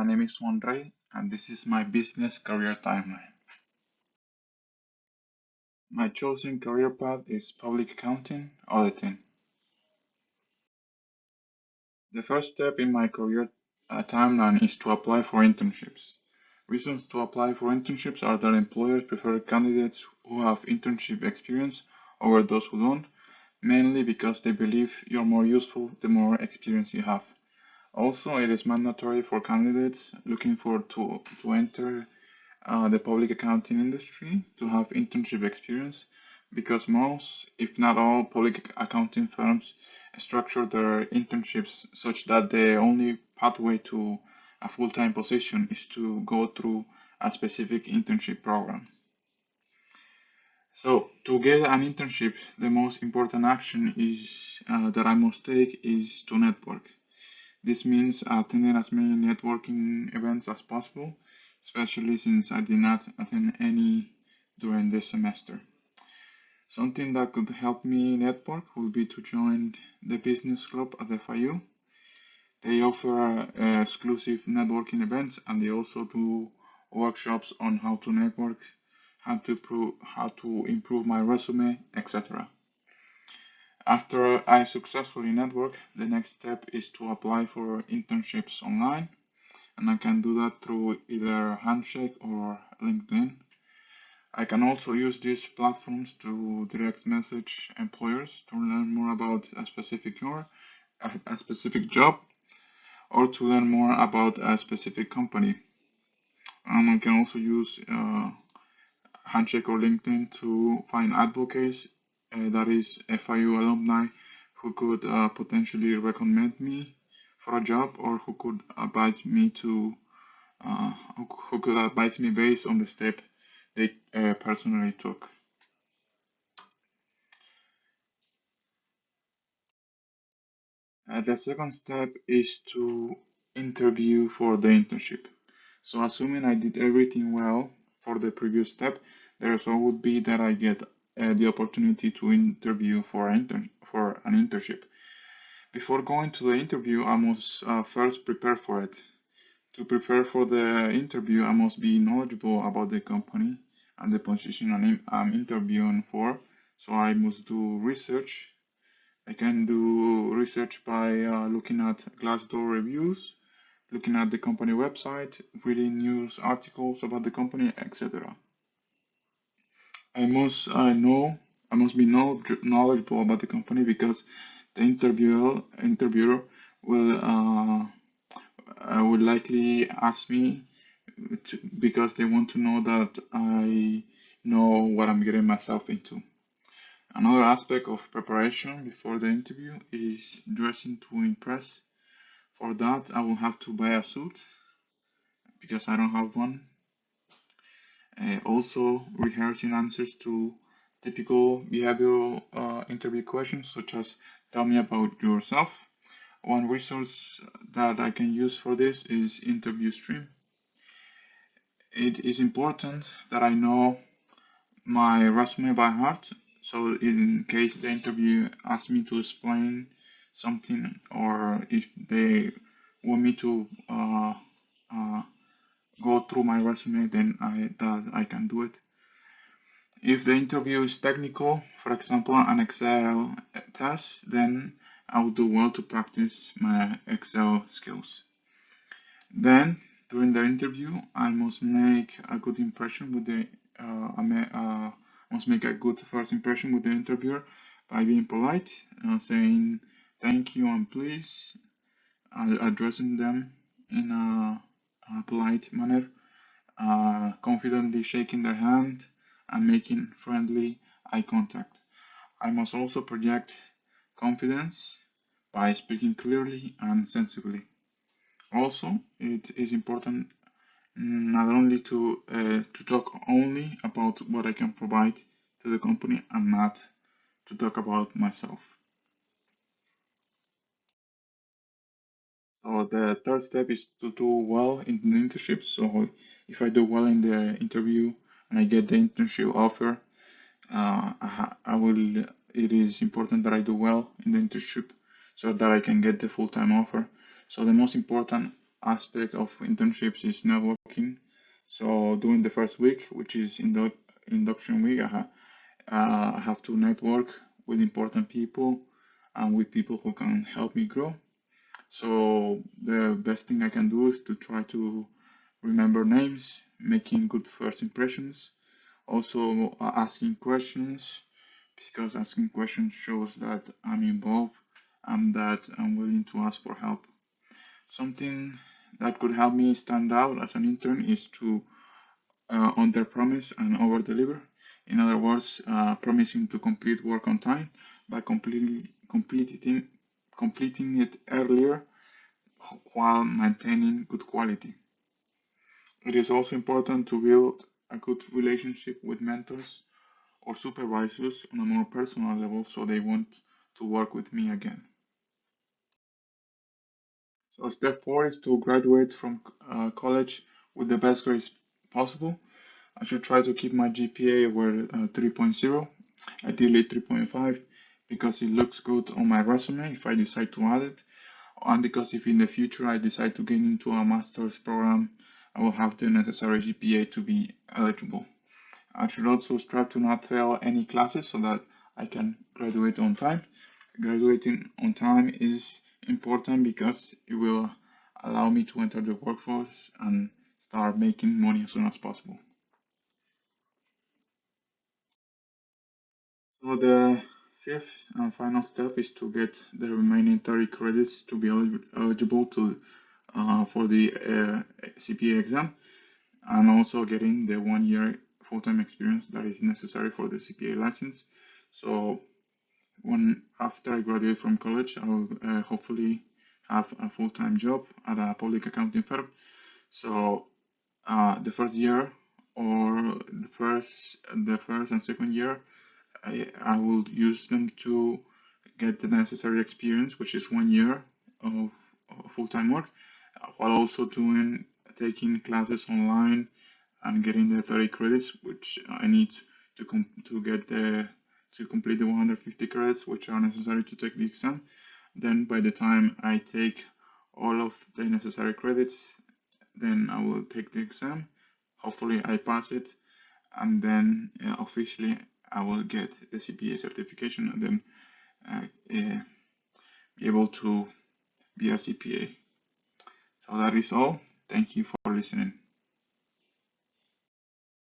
My name is Wandrei, and this is my business career timeline. My chosen career path is public accounting auditing. The first step in my career timeline is to apply for internships. Reasons to apply for internships are that employers prefer candidates who have internship experience over those who don't, mainly because they believe you're more useful the more experience you have. Also, it is mandatory for candidates looking to enter the public accounting industry to have internship experience because most, if not all, public accounting firms structure their internships such that the only pathway to a full-time position is to go through a specific internship program. So to get an internship, the most important action is that I must take is to network. This means attending as many networking events as possible, especially since I did not attend any during this semester. Something that could help me network would be to join the business club at FIU. They offer exclusive networking events and they also do workshops on how to network, how to improve my resume, etc. After I successfully network, the next step is to apply for internships online, and I can do that through either Handshake or LinkedIn. I can also use these platforms to direct message employers to learn more about a specific job, or to learn more about a specific company. And I can also use Handshake or LinkedIn to find advocates, that is FIU alumni, who could potentially recommend me for a job or who could advise me based on the step they personally took. The second step is to interview for the internship. So assuming I did everything well for the previous step, the result would be that I get the opportunity to interview for an internship. Before going to the interview, I must first prepare for it. To prepare for the interview, I must be knowledgeable about the company and the position I'm interviewing for. So I must do research. I can do research by looking at Glassdoor reviews, looking at the company website, reading news articles about the company, etc. I must I must be knowledgeable about the company because the interviewer will likely ask me because they want to know that I know what I'm getting myself into. Another aspect of preparation before the interview is dressing to impress. For that, I will have to buy a suit because I don't have one. Also, rehearsing answers to typical behavioral interview questions, such as tell me about yourself. One resource that I can use for this is Interview Stream. It is important that I know my resume by heart, so in case the interview asks me to explain something or if they want me to go through my resume, then I can do it. If the interview is technical, for example, an Excel test, then I will do well to practice my Excel skills. Then, during the interview, I must make a good impression with the must make a good first impression with the interviewer by being polite, saying thank you and please, addressing them in a polite manner, confidently shaking their hand, and making friendly eye contact. I must also project confidence by speaking clearly and sensibly. Also, it is important not only to talk only about what I can provide to the company and not to talk about myself. So the third step is to do well in the internship. So if I do well in the interview and I get the internship offer, I will. It is important that I do well in the internship so that I can get the full-time offer. So the most important aspect of internships is networking. So during the first week, which is induction week, I have to network with important people and with people who can help me grow. So the best thing I can do is to try to remember names, making good first impressions, also asking questions, because asking questions shows that I'm involved and that I'm willing to ask for help. Something that could help me stand out as an intern is to under-promise and over-deliver. In other words, promising to complete work on time by completing it earlier while maintaining good quality. It is also important to build a good relationship with mentors or supervisors on a more personal level so they want to work with me again. So step 4 is to graduate from college with the best grades possible. I should try to keep my GPA over 3.0, ideally 3.5, because it looks good on my resume if I decide to add it, and because if in the future I decide to get into a master's program, I will have the necessary GPA to be eligible. I should also strive to not fail any classes so that I can graduate on time. Graduating on time is important because it will allow me to enter the workforce and start making money as soon as possible. So the fifth and final step is to get the remaining 30 credits to be eligible for the CPA exam, and also getting the 1 year full-time experience that is necessary for the CPA license. So after I graduate from college, I will hopefully have a full-time job at a public accounting firm. So the first year or the first and second year, I will use them to get the necessary experience, which is 1 year of full-time work, while also taking classes online and getting the 30 credits, which I need to complete the 150 credits, which are necessary to take the exam. Then by the time I take all of the necessary credits, then I will take the exam. Hopefully I pass it, and then officially I will get the CPA certification and then be able to be a CPA. So that is all. Thank you for listening.